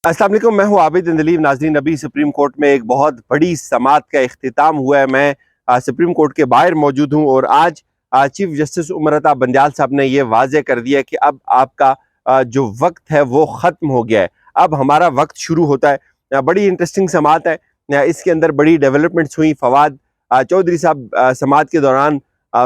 अस्सलाम वालेकुम, मैं हूँ आबिद इंदलीब। नाज़रीन, अभी सुप्रीम कोर्ट में एक बहुत बड़ी समाअत का इख्तिताम हुआ है। मैं सुप्रीम कोर्ट के बाहर मौजूद हूँ और आज चीफ जस्टिस उमर अता बंदयाल साहब ने ये वाज़े कर दिया कि अब आपका जो वक्त है वो ख़त्म हो गया है, अब हमारा वक्त शुरू होता है। बड़ी इंटरेस्टिंग समाअत है, इसके अंदर बड़ी डेवलपमेंट्स हुई। फवाद चौधरी साहब समाअत के दौरान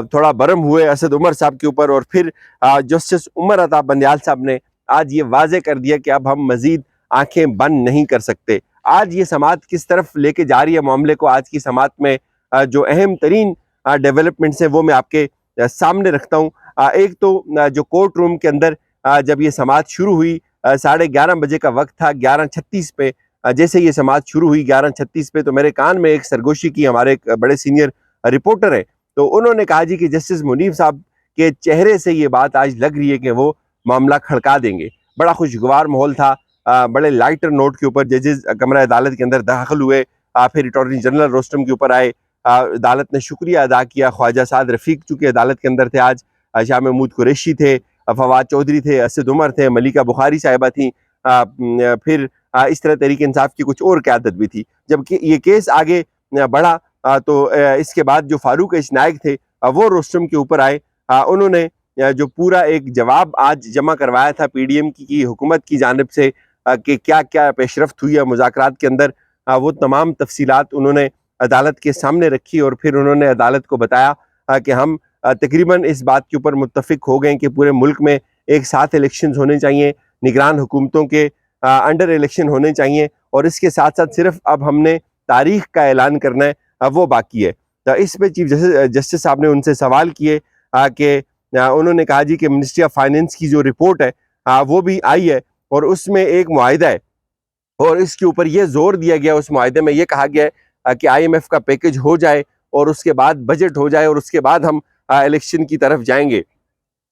थोड़ा बरम हुए असद उमर साहब के ऊपर, और फिर जस्टिस उमर अता बंदयाल साहब ने आज ये वाज़े कर दिया कि अब हम मज़ीद आंखें बंद नहीं कर सकते। आज ये समाअत किस तरफ लेके जा रही है मामले को, आज की समाअत में जो अहम तरीन डेवलपमेंट्स हैं वो मैं आपके सामने रखता हूँ। एक तो जो कोर्ट रूम के अंदर जब ये समाअत शुरू हुई, 11:30 बजे का वक्त था। 11:36 पे जैसे ये समाअत शुरू हुई, 11:36 पे तो मेरे कान में एक सरगोशी की। हमारे एक बड़े सीनियर रिपोर्टर है, तो उन्होंने कहा जी कि जस्टिस मुनीब साहब के चेहरे से ये बात आज लग रही है कि वो मामला खड़का देंगे। बड़ा खुशगवार माहौल था। बड़े लाइटर नोट के ऊपर जजेस कमरा अदालत के अंदर दाखिल हुए। फिर अटॉर्नी जनरल रोस्टम के ऊपर आए। अदालत ने शुक्रिया अदा किया। ख्वाजा साद रफ़ीक चूँकि अदालत के अंदर थे आज, शाह महमूद कुरैशी थे, फवाद चौधरी थे, असद उमर थे, मलिका बुखारी साहिबा थी, फिर इस तरह तहरीक इंसाफ की कुछ और क़यादत भी थी। जबकि ये केस आगे बढ़ा तो इसके बाद जो फारूक इशनायक थे वो रोस्टम के ऊपर आए। उन्होंने जो पूरा एक जवाब आज जमा करवाया था पीडीएम की हुकूमत की जानिब से कि क्या क्या पेशरफ्त हुई है मुज़ाकरात के अंदर, वो तमाम तफसीलात उन्होंने अदालत के सामने रखी। और फिर उन्होंने अदालत को बताया कि हम तकरीबन इस बात के ऊपर मुत्तफ़िक हो गए कि पूरे मुल्क में एक साथ इलेक्शंस होने चाहिए, निगरान हुकूमतों के अंडर इलेक्शन होने चाहिए, और इसके साथ साथ सिर्फ अब हमने तारीख का ऐलान करना है, वो बाकी है। तो इस पे चीफ जस्टिस साहब ने उनसे सवाल किए कि उन्होंने कहा जी कि मिनिस्ट्री ऑफ फाइनेंस की जो रिपोर्ट है वो भी आई है, और उसमें एक मुआहिदा है, और इसके ऊपर ये जोर दिया गया, उस मुआहिदे में ये कहा गया है कि IMF का पैकेज हो जाए और उसके बाद बजट हो जाए और उसके बाद हम इलेक्शन की तरफ जाएंगे।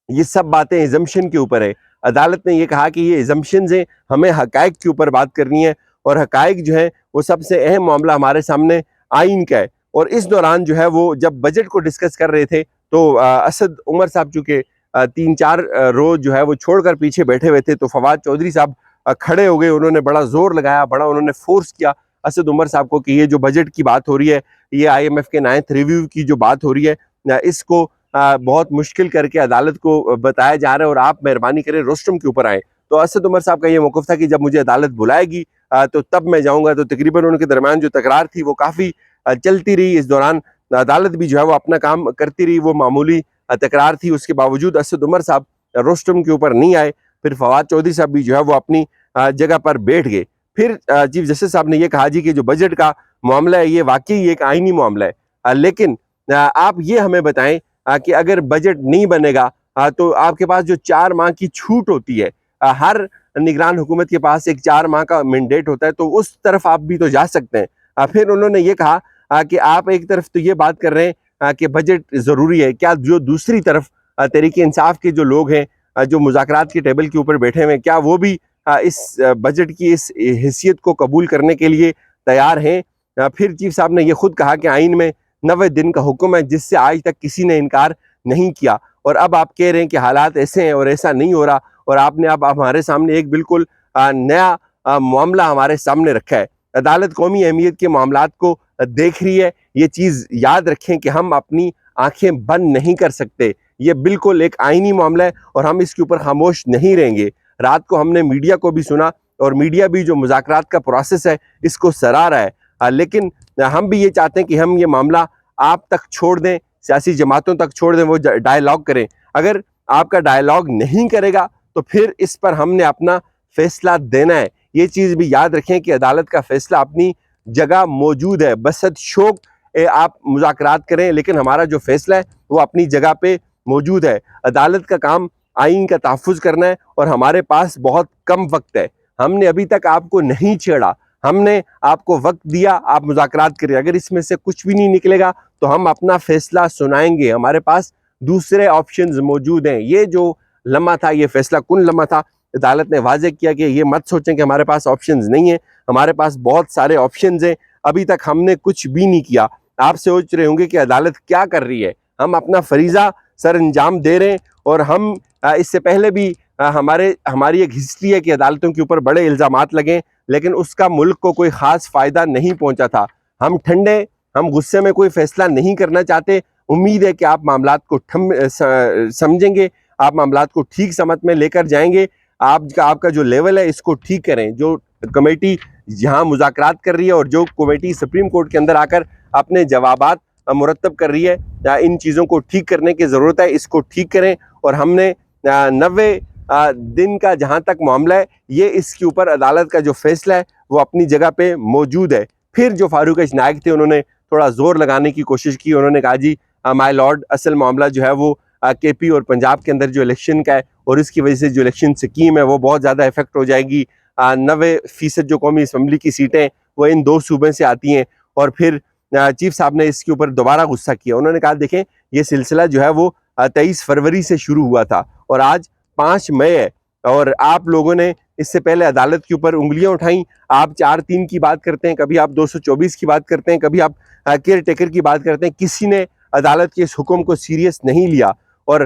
ये सब बातें इजम्पशन के ऊपर है। अदालत ने ये कहा कि ये इजम्पशंस हैं, हमें हकायक के ऊपर बात करनी है, और हकायक जो है वो सबसे अहम मामला हमारे सामने आइन का है। और इस दौरान जो है वो जब बजट को डिस्कस कर रहे थे तो असद उमर साहब चूँकि 3-4 रोज जो है वो छोड़कर पीछे बैठे हुए थे, तो फवाद चौधरी साहब खड़े हो गए। उन्होंने बड़ा जोर लगाया, बड़ा उन्होंने फोर्स किया असद उमर साहब को कि ये जो बजट की बात हो रही है, ये IMF के 9th रिव्यू की जो बात हो रही है, इसको बहुत मुश्किल करके अदालत को बताया जा रहा है, और आप मेहरबानी करें रोस्टम के ऊपर आए। तो असद उमर साहब का ये मौक़िफ़ था कि जब मुझे अदालत बुलाएगी तो तब मैं जाऊँगा। तो तकरीबन उनके दरमियान जो तकरार थी वो काफ़ी चलती रही। इस दौरान अदालत भी जो है वो अपना काम करती रही। वो मामूली तकरार थी, उसके बावजूद असद उमर साहब रोस्टम के ऊपर नहीं आए। फिर फवाद चौधरी साहब भी जो है वो अपनी जगह पर बैठ गए। फिर चीफ जस्टिस साहब ने ये कहा जी कि जो बजट का मामला है ये वाकई एक आइनी मामला है, लेकिन आप ये हमें बताएं कि अगर बजट नहीं बनेगा तो आपके पास जो 4 माह की छूट होती है, हर निगरान हुकूमत के पास एक 4 माह का मैंडेट होता है, तो उस तरफ आप भी तो जा सकते हैं। फिर उन्होंने ये कहा कि आप एक तरफ तो ये बात कर रहे हैं कि बजट ज़रूरी है, क्या जो दूसरी तरफ तहरीक इंसाफ के जो लोग हैं जो मुज़ाकरात के टेबल के ऊपर बैठे हुए हैं, क्या वो भी इस बजट की इस हैसियत को कबूल करने के लिए तैयार हैं? फिर चीफ साहब ने ये खुद कहा कि आइन में 90 दिन का हुक्म है, जिससे आज तक किसी ने इनकार नहीं किया, और अब आप कह रहे हैं कि हालात ऐसे हैं और ऐसा नहीं हो रहा, और आपने अब हमारे सामने एक बिल्कुल नया मामला हमारे सामने रखा है। अदालत कौमी अहमियत के मामलात को देख रही है। ये चीज़ याद रखें कि हम अपनी आंखें बंद नहीं कर सकते। ये बिल्कुल एक आइनी मामला है और हम इसके ऊपर खामोश नहीं रहेंगे। रात को हमने मीडिया को भी सुना, और मीडिया भी जो मुज़ाकरात का प्रोसेस है इसको सराह रहा है, लेकिन हम भी ये चाहते हैं कि हम ये मामला आप तक छोड़ दें, सियासी जमातों तक छोड़ दें, वो डायलॉग करें। अगर आपका डायलॉग नहीं करेगा तो फिर इस पर हमने अपना फैसला देना है। ये चीज़ भी याद रखें कि अदालत का फैसला अपनी जगह मौजूद है। बसत शौक आप मुज़ाकरात करें, लेकिन हमारा जो फैसला है वो अपनी जगह पे मौजूद है। अदालत का काम आइन का तहफ़्फ़ुज़ करना है, और हमारे पास बहुत कम वक्त है। हमने अभी तक आपको नहीं छेड़ा, हमने आपको वक्त दिया, आप मुज़ाकरात करें। अगर इसमें से कुछ भी नहीं निकलेगा तो हम अपना फैसला सुनाएंगे। हमारे पास दूसरे ऑप्शंस मौजूद हैं। ये जो लम्हा था, ये फैसला कुन लम्हा था। अदालत ने वाज़ेह किया कि ये मत सोचें कि हमारे पास ऑप्शंस नहीं है, हमारे पास बहुत सारे ऑप्शंस हैं। अभी तक हमने कुछ भी नहीं किया। आप सोच रहे होंगे कि अदालत क्या कर रही है। हम अपना फरीज़ा सर अंजाम दे रहे हैं, और हम इससे पहले भी ہماری ایک ہسٹری ہے کہ عدالتوں کے اوپر بڑے الزامات لگیں لیکن اس کا ملک کو کوئی خاص فائدہ نہیں پہنچا تھا. ہم غصے میں کوئی فیصلہ نہیں کرنا چاہتے. امید ہے کہ آپ معاملات کو سمجھیں گے, آپ معاملات کو ٹھیک سمت میں لے کر جائیں گے. آپ کا جو لیول ہے اس کو ٹھیک کریں. جو کمیٹی یہاں مذاکرات کر رہی ہے اور جو کمیٹی سپریم کورٹ کے اندر آ کر اپنے جوابات مرتب کر رہی ہے, ان چیزوں کو ٹھیک کرنے کی ضرورت ہے. اس کو ٹھیک کریں. اور ہم نے 90 دن کا جہاں تک معاملہ ہے, یہ اس کے اوپر عدالت کا جو فیصلہ ہے وہ اپنی جگہ پہ موجود ہے. پھر جو فاروق ایچ نائک تھے انہوں نے تھوڑا زور لگانے کی کوشش کی. انہوں نے کہا جی مائی لارڈ, اصل معاملہ جو ہے وہ کے پی اور پنجاب کے اندر جو الیکشن کا ہے اور اس کی وجہ سے جو الیکشن سکیم ہے وہ بہت زیادہ افیکٹ ہو جائے گی. 90% جو قومی اسمبلی کی سیٹیں وہ ان 2 صوبے سے آتی ہیں. اور پھر چیف صاحب نے اس کے اوپر دوبارہ غصہ کیا. انہوں نے کہا دیکھیں یہ سلسلہ جو ہے وہ 23 فروری سے شروع ہوا تھا اور آج 5 مئی ہے, اور آپ لوگوں نے اس سے پہلے عدالت کے اوپر انگلیاں اٹھائیں. آپ 4-3 کی بات کرتے ہیں, کبھی آپ 224 کی بات کرتے ہیں, کبھی آپ کیئر ٹیکر کی بات کرتے ہیں. کسی نے عدالت کے اس حکم کو سیریس نہیں لیا. اور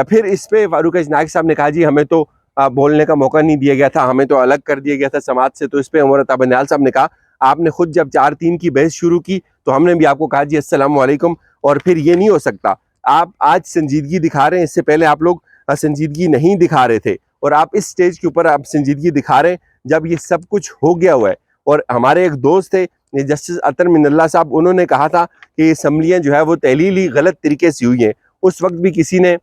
پھر اس پہ فاروق ایچ نائک صاحب نے کہا جی ہمیں تو بولنے کا موقع نہیں دیا گیا تھا, ہمیں تو الگ کر دیا گیا تھا سماعت سے. تو اس پہ عمر عطا بندیال صاحب نے کہا آپ نے خود جب 4-3 کی بحث شروع کی تو ہم نے بھی آپ کو کہا جی السلام علیکم. اور پھر یہ نہیں ہو سکتا. آپ آج سنجیدگی دکھا رہے ہیں, اس سے پہلے آپ لوگ سنجیدگی نہیں دکھا رہے تھے, اور آپ اس سٹیج کے اوپر آپ سنجیدگی دکھا رہے ہیں جب یہ سب کچھ ہو گیا ہوا ہے. اور ہمارے ایک دوست تھے جسٹس اطہر من اللہ صاحب, انہوں نے کہا تھا کہ اسمبلیاں جو ہے وہ تحلیلی غلط طریقے سے ہوئی ہیں. اس وقت بھی کسی نے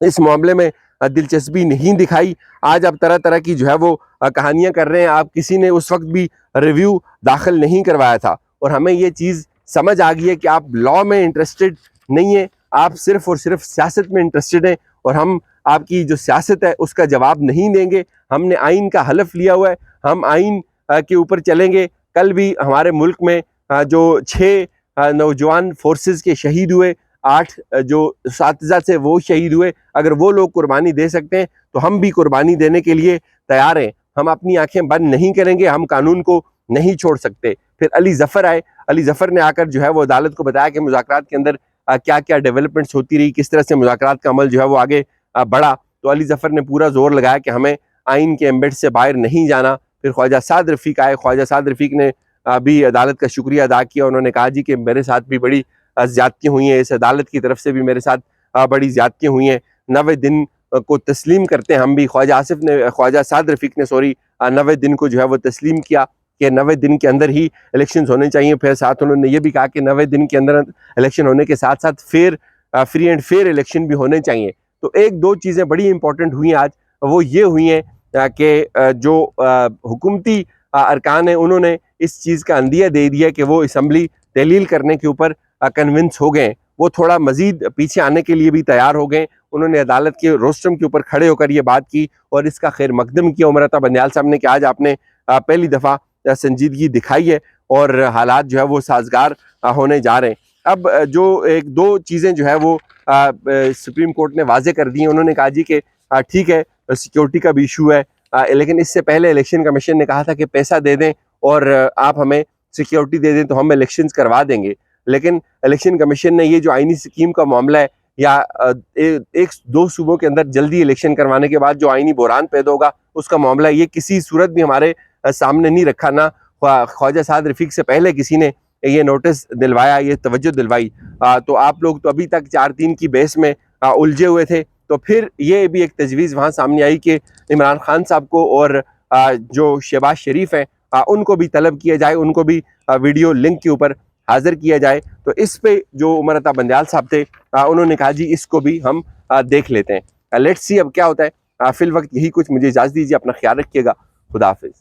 اس معاملے میں دلچسپی نہیں دکھائی. آج آپ طرح طرح کی جو ہے وہ کہانیاں کر رہے ہیں. آپ کسی نے اس وقت بھی ریویو داخل نہیں کروایا تھا, اور ہمیں یہ چیز سمجھ آ گئی ہے کہ آپ لا میں انٹرسٹڈ نہیں ہیں, آپ صرف اور صرف سیاست میں انٹرسٹڈ ہیں. اور ہم آپ کی جو سیاست ہے اس کا جواب نہیں دیں گے. ہم نے آئین کا حلف لیا ہوا ہے, ہم آئین کے اوپر چلیں گے. کل بھی ہمارے ملک میں جو 6 نوجوان فورسز کے شہید ہوئے, 8 جو اساتذہ سے وہ شہید ہوئے, اگر وہ لوگ قربانی دے سکتے ہیں تو ہم بھی قربانی دینے کے لیے تیار ہیں. ہم اپنی آنکھیں بند نہیں کریں گے, ہم قانون کو نہیں چھوڑ سکتے. پھر علی ظفر آئے, علی ظفر نے آ کر جو ہے وہ عدالت کو بتایا کہ مذاکرات کے اندر کیا کیا ڈیولپمنٹس ہوتی رہی, کس طرح سے مذاکرات کا عمل جو ہے وہ آگے بڑھا. تو علی ظفر نے پورا زور لگایا کہ ہمیں آئین کے ایمبیڈ سے باہر نہیں جانا. پھر خواجہ سعد رفیق آئے, خواجہ سعد رفیق نے بھی عدالت کا شکریہ ادا کیا. انہوں نے کہا جی کہ میرے ساتھ بھی بڑی زیادتیاں ہوئی ہیں, اس عدالت کی طرف سے بھی میرے ساتھ بڑی زیادتیاں ہوئی ہیں. 90 دن کو تسلیم کرتے ہیں ہم بھی. خواجہ سعد رفیق نے 90 دن کو جو ہے وہ تسلیم کیا کہ 90 دن کے اندر ہی الیکشنز ہونے چاہیے. پھر ساتھ انہوں نے یہ بھی کہا کہ 90 دن کے اندر الیکشن ہونے کے ساتھ ساتھ فری اینڈ فیئر الیکشن بھی ہونے چاہیے. تو 1-2 چیزیں بڑی امپورٹنٹ ہوئی ہیں آج, وہ یہ ہوئی ہیں کہ جو حکومتی ارکان ہیں انہوں نے اس چیز کا اندیہ دے دیا کہ وہ اسمبلی تحلیل کرنے کے اوپر کنونس ہو گئے. وہ تھوڑا مزید پیچھے آنے کے لیے بھی تیار ہو گئے. انہوں نے عدالت کے روسٹرم کے اوپر کھڑے ہو کر یہ بات کی اور اس کا خیر مقدم کیا عمر عطا بندیال صاحب نے کہ آج آپ نے پہلی دفعہ سنجیدگی دکھائی ہے اور حالات جو ہے وہ سازگار ہونے جا رہے ہیں. اب جو 1-2 چیزیں جو ہے وہ سپریم کورٹ نے واضح کر دی ہیں. انہوں نے کہا جی کہ ٹھیک ہے سیکیورٹی کا بھی ایشو ہے, لیکن اس سے پہلے الیکشن کمیشن نے کہا تھا کہ پیسہ دے دیں اور آپ ہمیں سیکیورٹی دے دیں تو ہم الیکشنز کروا دیں گے. لیکن الیکشن کمیشن نے یہ جو آئینی سکیم کا معاملہ ہے یا 1-2 صوبوں کے اندر جلدی الیکشن کروانے کے بعد جو آئینی بحران پیدا ہوگا اس کا معاملہ, یہ کسی صورت بھی ہمارے سامنے نہیں رکھا. نہ خواجہ سعد رفیق سے پہلے کسی نے یہ نوٹس دلوایا, یہ توجہ دلوائی. تو آپ لوگ تو ابھی تک 4-3 کی بحث میں الجھے ہوئے تھے. تو پھر یہ بھی ایک تجویز وہاں سامنے آئی کہ عمران خان صاحب کو اور جو شہباز شریف ہیں ان کو بھی طلب کیا جائے, ان کو بھی ویڈیو لنک کے اوپر حاضر کیا جائے. تو اس پہ جو عمر عطا بندیال صاحب تھے انہوں نے کہا جی اس کو بھی ہم دیکھ لیتے ہیں. لیٹس سی اب کیا ہوتا ہے. فی الوقت یہی کچھ, مجھے اجازت دیجیے, اپنا خیال رکھیے گا. خدا حافظ.